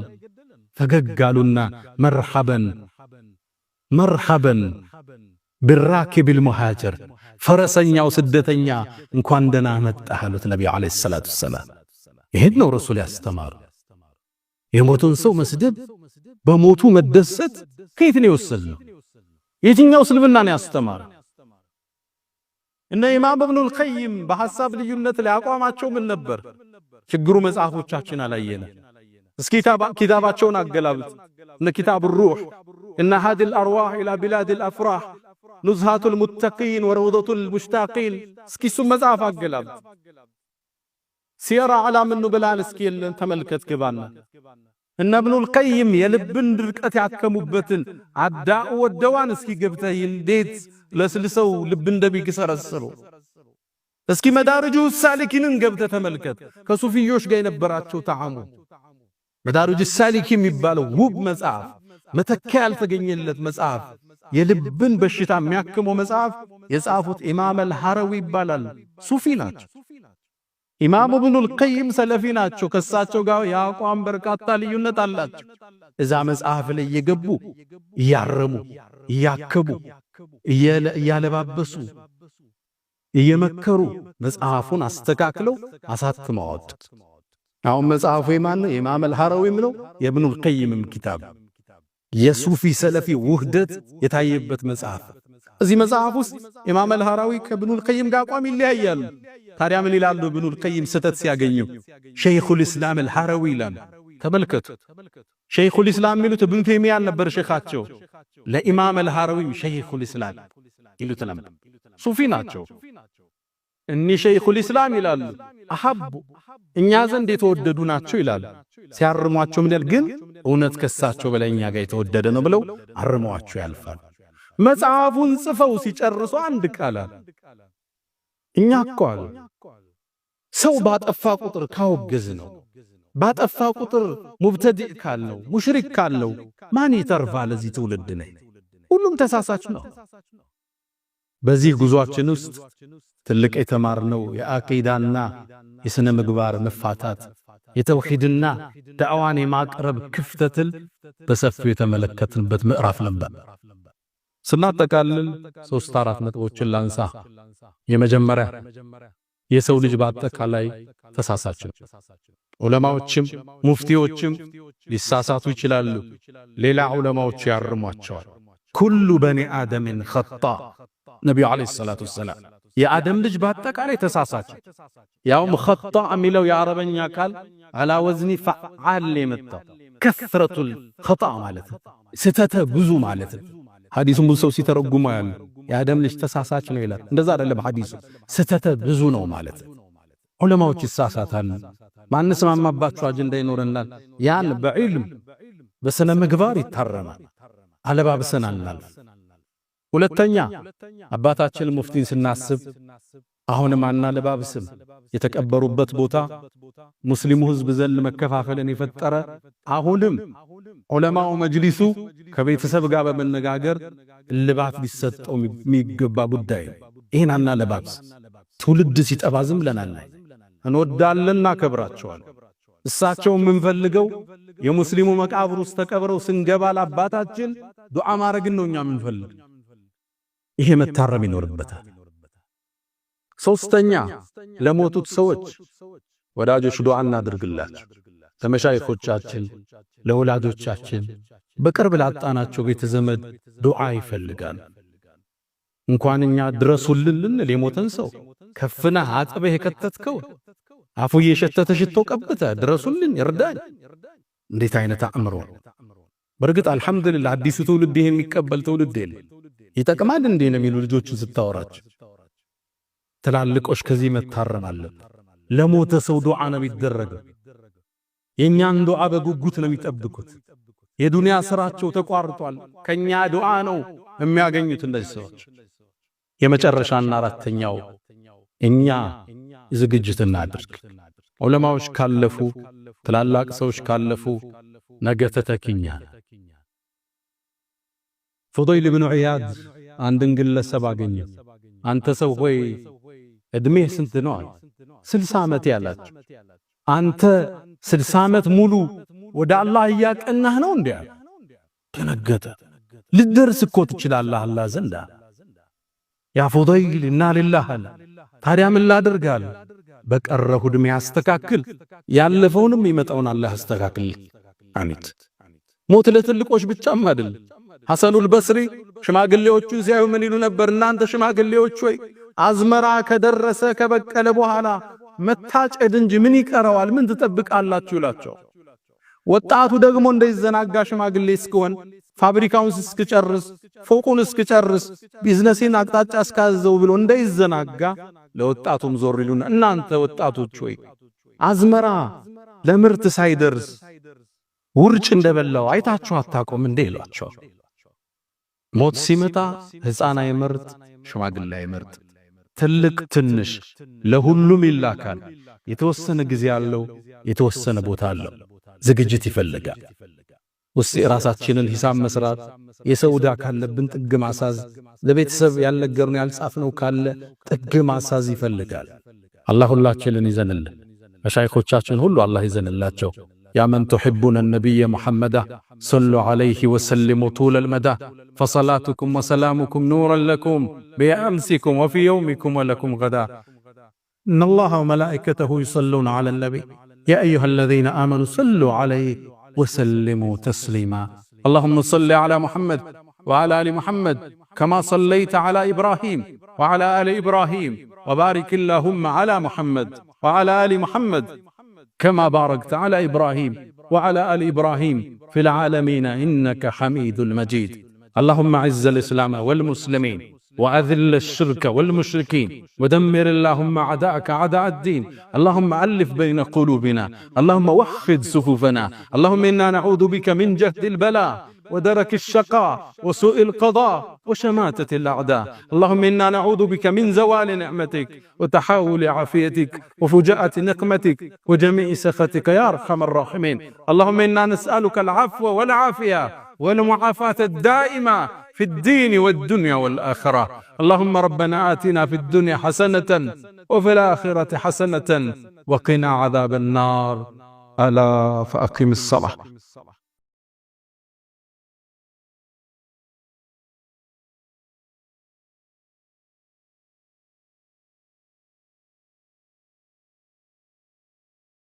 ፈገግ አሉና መርሐበን መርሐበን بالراكب المهاجر ፈረሰኛው ስደተኛ እንኳን ደህና መጣህ አሉት ነብዩ አለይሂ ሰላቱ ሰላም። ይሄን ነው ረሱል ያስተማሩ። የሞቱን ሰው መስደብ በሞቱ መደሰት ከየት ነው የወሰድነው? የትኛው እስልምና ነው ያስተማረ? እነ ኢማም ኢብኑል ቀይም በሐሳብ ልዩነት ላይ አቋማቸው ምን ነበር? ችግሩ መጽሐፎቻችን አላየነ። እስኪ ኪታባቸውን አገላብጥ። እነ ኪታብ ሩህ እነ ሃዲል አርዋህ ኢላ ቢላዲል አፍራህ ኑዝሃቱል ሙተቂን ወረውደቱል ሙሽታቂን እስኪ እሱም መጽሐፍ አገላብጥ። ሲራ ዓላም ኑብላን እስኪ ተመልከት ግባና እነ ኢብኑል ቀይም የልብን ድርቀት ያከሙበትን አዳኡ ወደዋን እስኪ ገብተህ እንዴት ለስልሰው ልብ እንደሚገሰረስሩ እስኪ መዳርጁ ሳሊኪንን ገብተህ ተመልከት። ከሱፊዮች ጋር የነበራቸው ተዓሙ መዳርጁ ሳሊኪ የሚባለው ውብ መጽሐፍ፣ መተኪያ ያልተገኘለት መጽሐፍ፣ የልብን በሽታ የሚያክመው መጽሐፍ የጻፉት ኢማም አልሐረዊ ይባላል። ሱፊ ናቸው። ኢማም ኢብኑል ቀይም ሰለፊ ናቸው። ከሳቸው ጋር የአቋም በርካታ ልዩነት አላቸው። እዛ መጽሐፍ ላይ እየገቡ እያረሙ እያከቡ እያለባበሱ እየመከሩ መጽሐፉን አስተካክለው አሳትመው አወጡት። አሁን መጽሐፉ የማን ነው? የኢማም አልሐረዊም ነው፣ የኢብኑል ቀይምም ኪታብ። የሱፊ ሰለፊ ውህደት የታየበት መጽሐፍ። እዚህ መጽሐፍ ውስጥ ኢማም አልሐረዊ ከኢብኑል ቀይም ጋር አቋም ይለያያሉ። ታዲያ ምን ይላሉ? ኢብኑል ቀይም ስተት ሲያገኙ ሸይኹል ኢስላም አልሐረዊ ይላሉ። ተመልከቱ። ሸይኹል ኢስላም የሚሉት ኢብኑ ተይሚያ ነበር ሸኻቸው። ለኢማም አልሐረዊ ሸይኹል ኢስላም ይሉት ነበር። ሱፊ ናቸው። እኒ ሸይኹል ኢስላም ይላሉ አሐቡ እኛ ዘንድ የተወደዱ ናቸው ይላሉ። ሲያርሟቸው ምን ያል ግን እውነት ከሳቸው በላይ እኛ ጋር የተወደደ ነው ብለው አርመዋቸው ያልፋሉ። መጽሐፉን ጽፈው ሲጨርሱ አንድ ቃል አለ። እኛ እኮ አሉ ሰው ባጠፋ ቁጥር ካወገዝ ነው፣ ባጠፋ ቁጥር ሙብተዲዕ ካለው ሙሽሪክ ካለው ማን ይተርፋል? ለዚህ ትውልድ ነው ሁሉም ተሳሳች ነው። በዚህ ጉዟችን ውስጥ ትልቅ የተማርነው የአቂዳና የሥነ ምግባር መፋታት፣ የተውሂድና ዳዕዋን የማቅረብ ክፍተትን በሰፊው የተመለከትንበት ምዕራፍ ነበር። ስናጠቃልል 3-4 ነጥቦችን ላንሳ። የመጀመሪያ የሰው ልጅ በአጠቃላይ ተሳሳች ነው። ዑለማዎችም ሙፍቲዎችም ሊሳሳቱ ይችላሉ። ሌላ ዑለማዎች ያርሟቸዋል። ኩሉ በኒ አደምን ኸጣ ነቢዩ ዓለይሂ ሰላቱ ወሰላም የአደም ልጅ በአጠቃላይ ተሳሳች። ያውም ኸጣ የሚለው የአረበኛ ቃል አላ ወዝኒ ፈዓል የመጣው ከስረቱል ኸጣ ማለት ስተተ ብዙ ማለት ነው። ሐዲሱን ብዙ ሰው ሲተረጉማ ያለ የአደም ልጅ ተሳሳች ነው ይላል። እንደዛ አይደለም። ሐዲሱ ስተተ ብዙ ነው ማለት። ዑለማዎች ይሳሳታሉ። ማንስማማባቸው አጀንዳ ይኖረናል። ያን በዕልም በስነ ምግባር ይታረማል። አለባብሰናል። ሁለተኛ አባታችን ሙፍቲን ስናስብ አሁንም አናለባብስም። የተቀበሩበት ቦታ ሙስሊሙ ሕዝብ ዘንድ መከፋፈልን የፈጠረ አሁንም ዑለማው መጅሊሱ ከቤተሰብ ጋር በመነጋገር እልባት ሊሰጠው የሚገባ ጉዳይ። ይሄን አናለባብስ። ትውልድ ሲጠባ ዝም ብለናል። እንወዳለን፣ እናከብራቸዋለን። እሳቸው የምንፈልገው የሙስሊሙ መቃብር ውስጥ ተቀብረው ስንገባ ለአባታችን ዱዓ ማድረግን ነው እኛ የምንፈልግ። ይሄ መታረም ይኖርበታል። ሶስተኛ ለሞቱት ሰዎች ወዳጆች ዱዓ እናድርግላቸው። ለመሻይኾቻችን፣ ለወላጆቻችን፣ በቅርብ ላጣናቸው ቤተ ዘመድ ዱዓ ይፈልጋል። እንኳን እኛ ድረሱልን ልንል የሞተን ሰው ከፍነህ አጥበህ የከተትከው አፉ የሸተተ ሽቶ ቀብተህ ድረሱልን ይርዳኝ፣ እንዴት አይነት አእምሮ! በርግጥ አልሐምዱሊላህ አዲሱ ትውልድ ይሄን የሚቀበል ትውልድ የለም። ይጠቅማል እንዴ ነው የሚሉ ልጆችን ስታወራቸው። ትላልቆች ከዚህ መታረም አለበት። ለሞተ ሰው ዱዓ ነው የሚደረገው። የኛን ዱዓ በጉጉት ነው የሚጠብቁት። የዱንያ ስራቸው ተቋርጧል። ከኛ ዱዓ ነው የሚያገኙት እነዚህ ሰዎች። የመጨረሻና አራተኛው እኛ ዝግጅት እናድርግ። ዑለማዎች ካለፉ፣ ትላላቅ ሰዎች ካለፉ ነገ ተተኪኛ። ፉደይል ብኑ ዒያድ አንድን ግለሰብ አገኘ። አንተ ሰው ሆይ እድሜህ ስንት ነው? 60 ዓመት ያላችሁ። አንተ 60 ዓመት ሙሉ ወደ አላህ እያቀናህ ነው እንዴ? ደነገጠ። ልደርስ እኮ ትችላለህ አላህ ዘንዳ። ያ ፉደይል ኢና ሊላህ አለ። ታዲያ ምን ላድርጋለሁ? በቀረሁ ዕድሜ አስተካክል፣ ያለፈውንም ይመጣውን አላህ አስተካክል። አሚት ሞት ለትልቆች ብቻም አይደለም። ሐሰኑል በስሪ ሽማግሌዎቹ ሲያዩ ምን ይሉ ነበር? እናንተ ሽማግሌዎች ሆይ አዝመራ ከደረሰ ከበቀለ በኋላ መታጨድ እንጂ ምን ይቀረዋል? ምን ትጠብቃላችሁ ይላቸው። ወጣቱ ደግሞ እንዳይዘናጋ ሽማግሌ እስከሆን ፋብሪካውን እስክጨርስ ፎቁን እስክጨርስ ቢዝነስን አቅጣጫ እስካዘው ብሎ እንዳይዘናጋ ለወጣቱም ዞር ይሉና እናንተ ወጣቶች ሆይ አዝመራ ለምርት ሳይደርስ ውርጭ እንደበላው አይታችሁ አታቆም እንዴ ይሏቸው። ሞት ሲመጣ ሕፃን አይመርጥ፣ ሽማግሌ አይመርጥ፣ ትልቅ ትንሽ ለሁሉም ይላካል። የተወሰነ ጊዜ ያለው የተወሰነ ቦታ አለው። ዝግጅት ይፈልጋል። ውስጥ ራሳችንን ሂሳብ መስራት፣ የሰውዳ ካለብን ጥግ ማሳዝ፣ ለቤተሰብ ያልነገርነው ያልጻፍነው ካለ ጥግ ማሳዝ ይፈልጋል። አላህ ሁላችንን ይዘንልን። መሻይኾቻችን ሁሉ አላህ ይዘንላቸው። ያ መን ትሕቡነ ነቢየ ሙሐመዳ ሰሉ ዐለይሂ ወሰሊሙ ጡለል መዳ ፈሰላቱኩም ወሰላሙኩም ኑረን ለኩም ቢአምሲኩም ወፊ የውሚኩም ወለኩም ገዳ ኢነላሃ ወመላኢከተሁ ዩሰሉነ ዐለን ነቢይ ያ አዩሀለዚነ አመኑ ሰሉ ዐለይሂ وسلموا تسليما اللهم صل على محمد وعلى آل محمد كما صليت على إبراهيم وعلى آل إبراهيم وبارك اللهم على محمد وعلى آل محمد كما باركت على إبراهيم وعلى آل إبراهيم في العالمين إنك حميد المجيد اللهم أعز الإسلام والمسلمين وأذل الشرك والمشركين ودمر اللهم أعداءك أعداء الدين اللهم ألف بين قلوبنا اللهم وحد صفوفنا اللهم إنا نعوذ بك من جهد البلاء ودرك الشقاء وسوء القضاء وشماتة الأعداء اللهم إنا نعوذ بك من زوال نعمتك وتحول عافيتك وفجاءة نقمتك وجميع سخطك يا أرحم الراحمين اللهم إنا نسألك العفو والعافية والمعافاة الدائمة في الدين والدنيا والآخرة اللهم ربنا آتنا في الدنيا حسنة وفي الآخرة حسنة وقنا عذاب النار ألا فأقم الصلاة